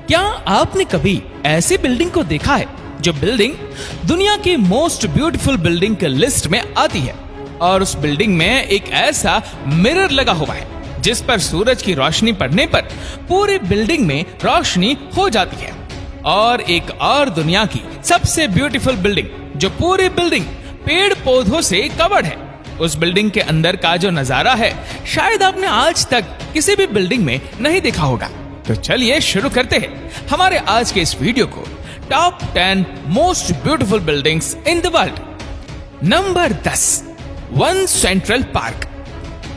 क्या आपने कभी ऐसी बिल्डिंग को देखा है जो बिल्डिंग दुनिया की मोस्ट ब्यूटीफुल बिल्डिंग के लिस्ट में आती है और उस बिल्डिंग में एक ऐसा मिरर लगा हुआ है जिस पर सूरज की रोशनी पड़ने पर पूरी बिल्डिंग में रोशनी हो जाती है। और एक और दुनिया की सबसे ब्यूटीफुल बिल्डिंग जो पूरी बिल्डिंग पेड़ पौधों से कवर्ड है, उस बिल्डिंग के अंदर का जो नजारा है शायद आपने आज तक किसी भी बिल्डिंग में नहीं देखा होगा। तो चलिए शुरू करते हैं हमारे आज के इस वीडियो को, top 10 most beautiful buildings in the world. Number 10, one central park.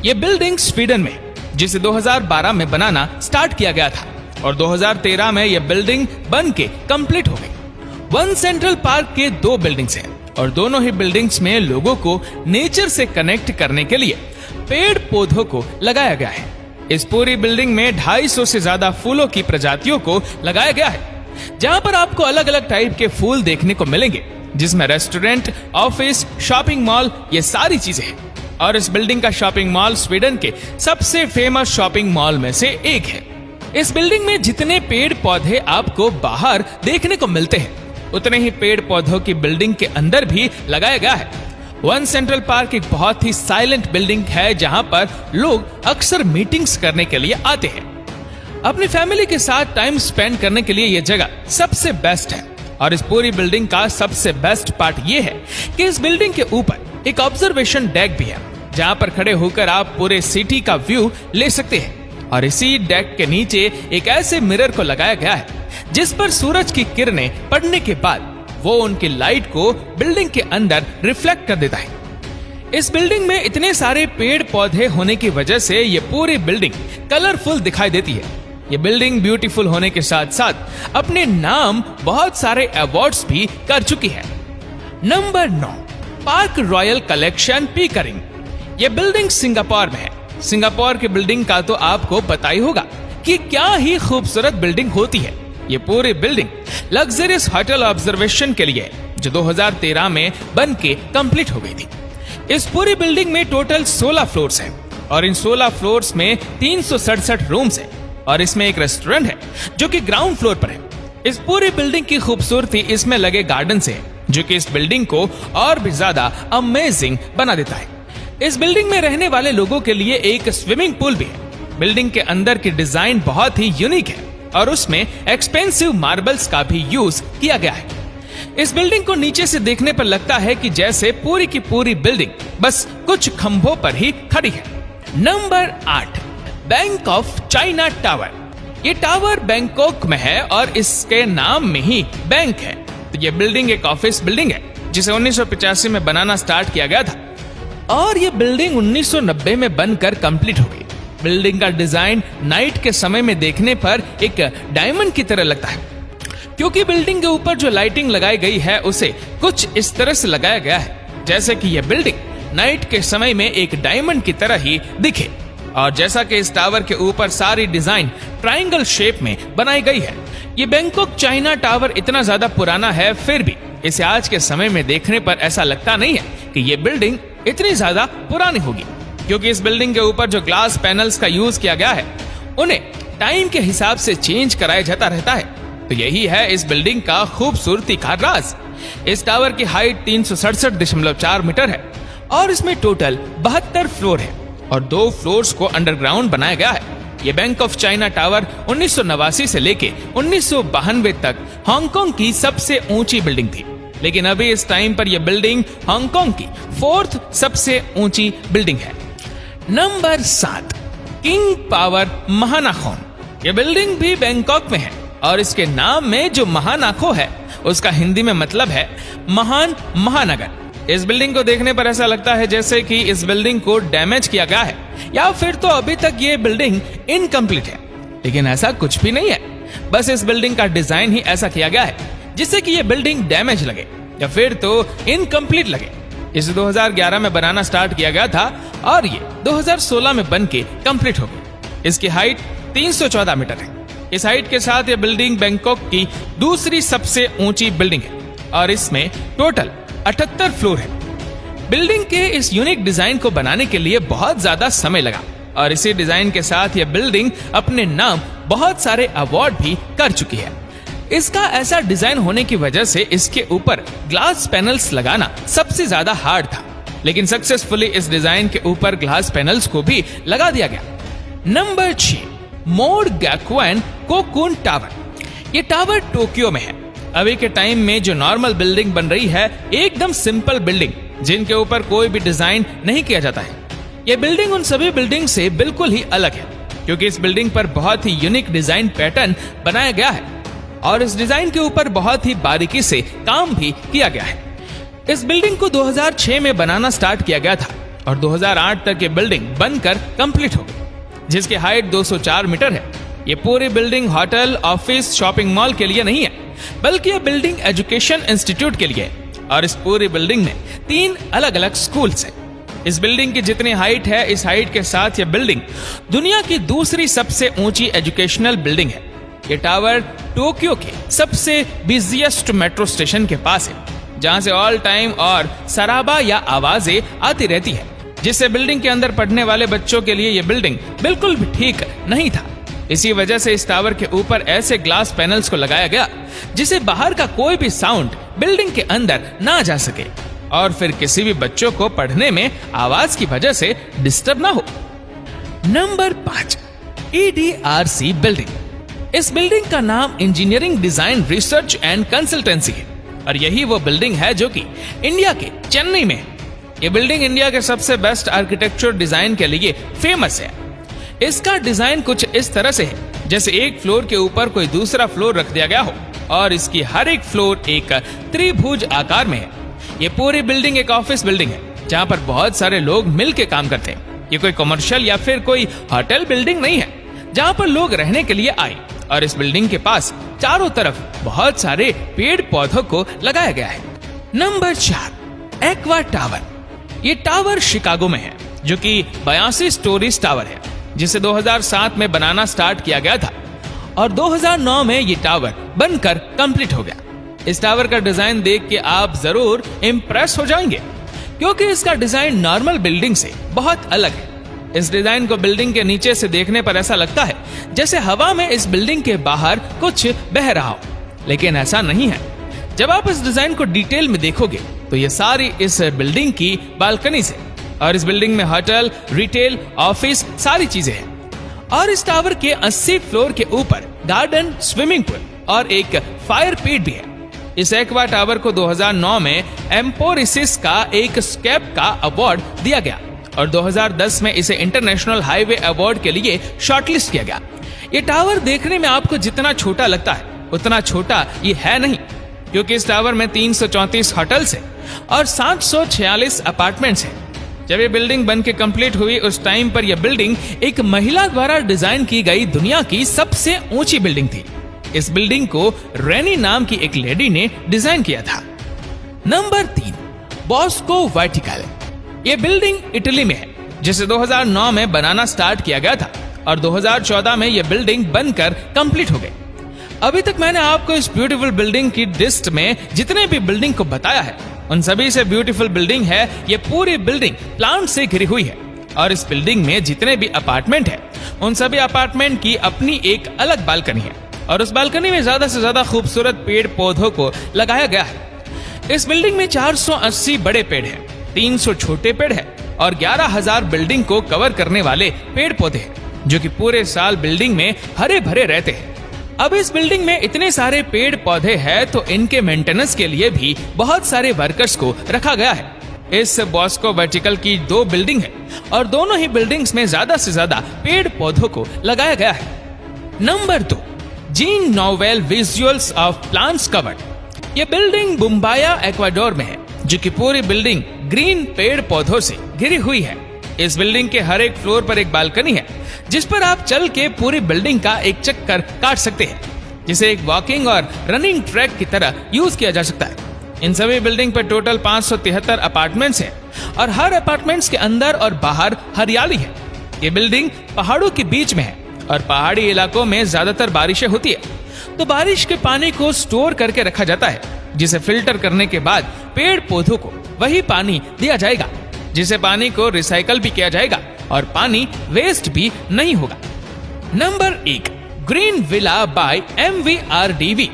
ये बिल्डिंग स्वीडन में जिसे 2012 में बनाना स्टार्ट किया गया था और 2013 में यह बिल्डिंग बन के कंप्लीट हो गई। वन सेंट्रल पार्क के 2 बिल्डिंग्स हैं और दोनों ही बिल्डिंग्स में लोगों को नेचर से कनेक्ट करने के लिए पेड़ पौधों को लगाया गया है। इस पूरी बिल्डिंग में 250 से ज्यादा फूलों की प्रजातियों को लगाया गया है, जहां पर आपको अलग अलग टाइप के फूल देखने को मिलेंगे, जिसमें रेस्टोरेंट, ऑफिस, शॉपिंग मॉल, ये सारी चीजें हैं। और इस बिल्डिंग का शॉपिंग मॉल स्वीडन के सबसे फेमस शॉपिंग मॉल में से एक है। इस बिल्डिंग में जितने पेड़ पौधे आपको बाहर देखने को मिलते हैं, उतने ही पेड़ पौधों की बिल्डिंग के अंदर भी लगाया गया है। वन सेंट्रल पार्क एक बहुत ही साइलेंट बिल्डिंग है जहां पर लोग अक्सर मीटिंग्स करने के लिए आते हैं। अपनी फैमिली के साथ टाइम स्पेंड करने के लिए यह जगह सबसे बेस्ट है। और इस पूरी बिल्डिंग का सबसे बेस्ट पार्ट यह है कि इस बिल्डिंग के ऊपर एक ऑब्जर्वेशन डेक भी है, जहां पर खड़े होकर आप पूरे सिटी का व्यू ले सकते हैं। और इसी डेक के नीचे एक ऐसे मिरर को लगाया गया है जिस पर सूरज की किरणें पड़ने के बाद वो उनकी लाइट को बिल्डिंग के अंदर रिफ्लेक्ट कर देता है। इस बिल्डिंग में इतने सारे पेड़ पौधे होने की वजह से ये पूरी बिल्डिंग कलरफुल दिखाई देती है। ये बिल्डिंग ब्यूटीफुल होने के साथ साथ अपने नाम बहुत सारे अवार्ड्स भी कर चुकी है। Number 9, park royal collection Pickering. ये बिल्डिंग सिंगापुर में है। सिंगापुर की बिल्डिंग का तो आपको पता ही होगा कि क्या ही खूबसूरत बिल्डिंग होती है। ये पूरी बिल्डिंग लग्जरियस होटल ऑब्जर्वेशन के लिए जो 2013 में बन के कंप्लीट हो गई थी। इस पूरी बिल्डिंग में टोटल 16 फ्लोर्स हैं और इन 16 फ्लोर्स में 367 रूम्स हैं और इसमें एक रेस्टोरेंट है जो कि ग्राउंड फ्लोर पर है। इस पूरी बिल्डिंग की खूबसूरती इसमें लगे गार्डन से है, जो कि इस बिल्डिंग को और भी ज्यादा अमेजिंग बना देता है। इस बिल्डिंग में रहने वाले लोगों के लिए एक स्विमिंग पूल भी है। बिल्डिंग के अंदर की डिजाइन बहुत ही यूनिक है और उसमें एक्सपेंसिव मार्बल्स का भी यूज किया गया है। इस बिल्डिंग को नीचे से देखने पर लगता है कि जैसे पूरी की पूरी बिल्डिंग बस कुछ खंभों पर ही खड़ी है। Number 8, bank of China tower. ये टावर बैंकॉक में है और इसके नाम में ही बैंक है। तो ये बिल्डिंग एक ऑफिस बिल्डिंग है जिसे 1985 में बनाना स्टार्ट किया गया था और ये बिल्डिंग 1990 में बनकर कंप्लीट हो गई। बिल्डिंग का डिजाइन नाइट के समय में देखने पर एक डायमंड की तरह लगता है, क्योंकि बिल्डिंग के ऊपर जो लाइटिंग लगाई गई है उसे कुछ इस तरह से लगाया गया है जैसे कि यह बिल्डिंग नाइट के समय में एक डायमंड की तरह ही दिखे। और जैसा कि इस टावर के ऊपर सारी डिजाइन ट्रायंगल शेप में बनाई गई है। ये बैंकॉक चाइना टावर इतना ज्यादा पुराना है, फिर भी इसे आज के समय में देखने पर ऐसा लगता नहीं है कि ये बिल्डिंग इतनी ज्यादा पुरानी होगी, क्योंकि इस बिल्डिंग के ऊपर जो ग्लास पैनल्स का यूज किया गया है उन्हें टाइम के हिसाब से चेंज कराया जाता रहता है। तो यही है इस बिल्डिंग का खूबसूरती का राज। इस टावर की हाइट 367.4 मीटर है और इसमें टोटल 72 फ्लोर है और 2 फ्लोर्स को अंडरग्राउंड बनाया गया है। ये बैंक ऑफ चाइना टावर 1989 से लेके 1992 तक हांगकांग की सबसे ऊंची बिल्डिंग थी, लेकिन अभी इस टाइम पर यह बिल्डिंग हांगकांग की 4th सबसे ऊंची बिल्डिंग है। Number 7, King Power Mahanakhon. यह बिल्डिंग भी बैंकॉक में है और इसके नाम में जो महानाखो है उसका हिंदी में मतलब है महान महानगर। इस बिल्डिंग को देखने पर ऐसा लगता है जैसे कि इस बिल्डिंग को डैमेज किया गया है या फिर तो अभी तक ये बिल्डिंग इनकम्प्लीट है, लेकिन ऐसा कुछ भी नहीं है। बस इस बिल्डिंग का डिजाइन ही ऐसा किया गया है जिससे कि ये बिल्डिंग डैमेज लगे या फिर तो इनकम्प्लीट लगे। इसे 2011 में बनाना स्टार्ट किया गया था और ये 2016 में बन के कंप्लीट हो गई। इसकी हाइट 314 मीटर है। इस हाइट के साथ ये बिल्डिंग बैंकॉक की दूसरी सबसे ऊंची बिल्डिंग है और इसमें टोटल 78 फ्लोर है। बिल्डिंग के इस यूनिक डिजाइन को बनाने के लिए बहुत ज्यादा समय लगा और इसी डिजाइन के साथ यह बिल्डिंग अपने नाम बहुत सारे अवार्ड भी कर चुकी है। इसका ऐसा डिजाइन होने की वजह से इसके ऊपर ग्लास पैनल्स लगाना सबसे ज्यादा हार्ड था, लेकिन सक्सेसफुली इस डिजाइन के ऊपर ग्लास पैनल्स को भी लगा दिया गया। Number 6, Mode Gakuen Cocoon tower. ये टावर टोक्यो में है। अभी के टाइम में जो नॉर्मल बिल्डिंग बन रही है, एकदम सिंपल बिल्डिंग जिनके ऊपर कोई भी डिजाइन नहीं किया जाता है। ये बिल्डिंग उन सभी बिल्डिंग से बिल्कुल ही अलग है, क्योंकि इस बिल्डिंग पर बहुत ही यूनिक डिजाइन पैटर्न बनाया गया है और इस डिजाइन के ऊपर बहुत ही बारीकी से काम भी किया गया है। इस बिल्डिंग को 2006 में बनाना स्टार्ट किया गया था और 2008 तक ये बिल्डिंग बनकर कंप्लीट हो गई, जिसकी हाइट 204 मीटर है। ये पूरी building hotel, office, shopping mall के लिए नहीं है, बल्कि ये बिल्डिंग एजुकेशन इंस्टीट्यूट के लिए है और इस पूरी बिल्डिंग में 3 अलग अलग स्कूल्स हैं। इस बिल्डिंग की जितनी हाइट है, इस हाइट के साथ ये बिल्डिंग दुनिया की दूसरी सबसे ऊंची एजुकेशनल बिल्डिंग है। ये टावर टोक्यो के सबसे बिजिएस्ट मेट्रो स्टेशन के पास है, जहां से ऑल टाइम और सराबा या आवाजें आती रहती है, जिससे बिल्डिंग के अंदर पढ़ने वाले बच्चों के लिए ये बिल्डिंग बिल्कुल भी ठीक नहीं था। इसी वजह से इस टावर के ऊपर ऐसे ग्लास पैनल्स को लगाया गया जिसे बाहर का कोई भी साउंड बिल्डिंग के अंदर ना जा सके और फिर किसी भी बच्चों को पढ़ने में आवाज की वजह से डिस्टर्ब ना हो। Number 5, EDRC building. इस बिल्डिंग का नाम engineering design research and consultancy है और यही वो बिल्डिंग है जो कि इंडिया के चेन्नई में है। ये बिल्डिंग इंडिया के सबसे बेस्ट आर्किटेक्चर डिजाइन के लिए फेमस है। इसका डिजाइन कुछ इस तरह से है जैसे एक फ्लोर के ऊपर कोई दूसरा फ्लोर रख दिया गया हो और इसकी हर एक फ्लोर एक त्रिभुज आकार में है। ये पूरी बिल्डिंग एक ऑफिस बिल्डिंग है जहां पर बहुत सारे लोग मिलकर काम करते हैं। ये कोई कमर्शियल या फिर कोई होटल बिल्डिंग नहीं है जहां पर लोग रहने के लिए आए और इस बिल्डिंग के पास चारों तरफ बहुत सारे पेड़ पौधों को लगाया गया है। Number 4, aqua tower. ये टावर शिकागो में है जो कि 82 स्टोरीज टावर है, जिसे 2007 में बनाना स्टार्ट किया गया था और 2009 में ये टावर बनकर कंप्लीट हो गया। इस टावर का डिजाइन देख के आप जरूर इंप्रेस हो जाएंगे, क्योंकि इसका डिजाइन नॉर्मल बिल्डिंग से बहुत अलग है। इस डिजाइन को बिल्डिंग के नीचे से देखने पर ऐसा लगता है जैसे हवा में इस बिल्डिंग के बाहर कुछ बह रहा हो, लेकिन ऐसा नहीं है। जब आप इस डिजाइन को डिटेल में देखोगे तो ये सारी इस बिल्डिंग की बालकनी से और इस बिल्डिंग में होटल, रिटेल, ऑफिस सारी चीजें हैं और इस टावर के 80 फ्लोर के ऊपर गार्डन, स्विमिंग पूल और एक फायर पिट भी है। इस एक्वा टावर को 2009 में एम्पोरिसिस का एक स्केप का अवार्ड दिया गया और 2010 में इसे इंटरनेशनल हाईवे अवार्ड के लिए शॉर्टलिस्ट किया गया। ये टावर देखने में आपको जितना छोटा लगता है उतना छोटा ये है नहीं, क्योंकि इस टावर में 334 होटल्स हैं और 746 अपार्टमेंट्स हैं। जब ये बिल्डिंग बन के कंप्लीट हुई उस टाइम पर यह बिल्डिंग एक महिला द्वारा डिजाइन की गई दुनिया की सबसे ऊंची बिल्डिंग थी। इस बिल्डिंग को रेनी नाम की एक लेडी ने डिजाइन किया था। Number 3, Bosco vertical. ये बिल्डिंग इटली में है, जिसे 2009 में बनाना स्टार्ट किया गया था और 2014 में यह बिल्डिंग बनकर कंप्लीट हो गई। अभी तक मैंने आपको इस ब्यूटीफुल बिल्डिंग की लिस्ट में जितने भी बिल्डिंग को बताया है उन सभी से ब्यूटीफुल बिल्डिंग है। ये पूरी बिल्डिंग प्लांट से घिरी हुई है और इस बिल्डिंग में जितने भी अपार्टमेंट है उन सभी अपार्टमेंट की अपनी एक अलग बालकनी है और उस बालकनी में ज्यादा से ज्यादा खूबसूरत पेड़ पौधों को लगाया गया है। इस बिल्डिंग में 480 बड़े पेड़ हैं, 300 छोटे पेड़ हैं और 11,000 बिल्डिंग को कवर करने वाले पेड़ पौधे हैं, जो कि पूरे साल बिल्डिंग में हरे भरे रहते हैं। अब इस बिल्डिंग में इतने सारे पेड़ पौधे हैं तो इनके मेंटेनेंस के लिए भी बहुत सारे वर्कर्स को रखा गया है। इस बॉस्को वर्टिकल की 2 बिल्डिंग है और दोनों ही बिल्डिंग्स में ज्यादा से ज्यादा पेड़ पौधों को लगाया गया है। Number 2, gene novel visuals of plants covered. ये बिल्डिंग बुम्बाया एक्वाडोर में है, जो कि पूरी बिल्डिंग ग्रीन पेड़ पौधों से घिरी हुई है। इस बिल्डिंग के हर एक फ्लोर पर एक बालकनी है जिस पर आप चल के पूरी बिल्डिंग का एक चक्कर काट सकते हैं, जिसे एक वॉकिंग और रनिंग ट्रैक की तरह यूज किया जा सकता है। इन सभी बिल्डिंग पर टोटल 573 अपार्टमेंट्स हैं और हर अपार्टमेंट्स के अंदर और बाहर हरियाली है। ये बिल्डिंग पहाड़ों के बीच में है और पहाड़ी इलाकों में ज्यादातर बारिशें होती है, तो बारिश के पानी को स्टोर करके रखा जाता है, जिसे फिल्टर करने के बाद पेड़ पौधों को वही पानी दिया जाएगा, जिसे पानी को रिसाइकल भी किया जाएगा और पानी वेस्ट भी नहीं होगा। Number 1, green villa by MVRDV।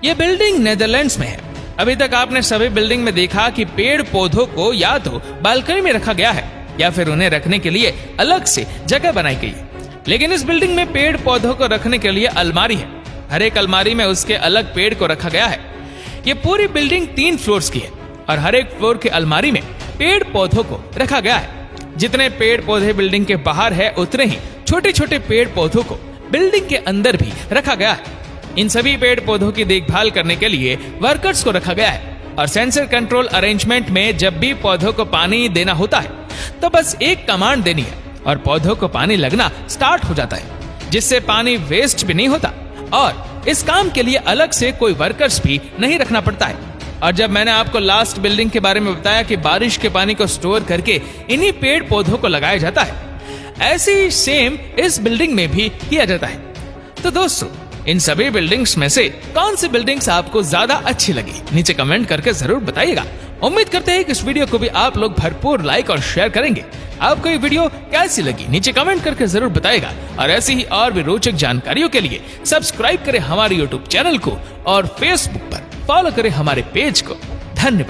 ये बिल्डिंग नेदरलैंड्स में है। अभी तक आपने सभी बिल्डिंग में देखा कि पेड़ पौधों को या तो बालकनी में रखा गया है या फिर उन्हें रखने के लिए अलग से जगह बनाई गई है। लेकिन इस बिल्डिंग में पेड़ पौधों को रखने के लिए अलमारी है। हर एक अलमारी में उसके अलग पेड़ को रखा गया है। ये पूरी बिल्डिंग 3 फ्लोर्स की है और हर एक फ्लोर के अलमारी में पेड़ पौधों को रखा गया है। जितने पेड़ पौधे बिल्डिंग के बाहर है उतने ही छोटे छोटे पेड़ पौधों को बिल्डिंग के अंदर भी रखा गया है। इन सभी पेड़ पौधों की देखभाल करने के लिए वर्कर्स को रखा गया है और सेंसर कंट्रोल अरेंजमेंट में जब भी पौधों को पानी देना होता है तो बस एक कमांड देनी है और पौधों को पानी लगना स्टार्ट हो जाता है, जिससे पानी वेस्ट भी नहीं होता और इस काम के लिए अलग से कोई वर्कर्स भी नहीं रखना पड़ता है। और जब मैंने आपको लास्ट बिल्डिंग के बारे में बताया कि बारिश के पानी को स्टोर करके इन्हीं पेड़ पौधों को लगाया जाता है, ऐसे ही सेम इस बिल्डिंग में भी किया जाता है। तो दोस्तों, इन सभी बिल्डिंग्स में से कौन सी बिल्डिंग्स आपको ज्यादा अच्छी लगी, नीचे कमेंट करके जरूर बताइएगा। उम्मीद करते हैं कि इस वीडियो को भी आप लोग भरपूर लाइक और शेयर करेंगे। आपको ये वीडियो कैसी लगी नीचे कमेंट करके जरूर बताइएगा और ऐसी ही और भी रोचक जानकारियों के लिए सब्सक्राइब करें हमारे YouTube चैनल को और Facebook पर फॉलो करें हमारे पेज को। धन्यवाद।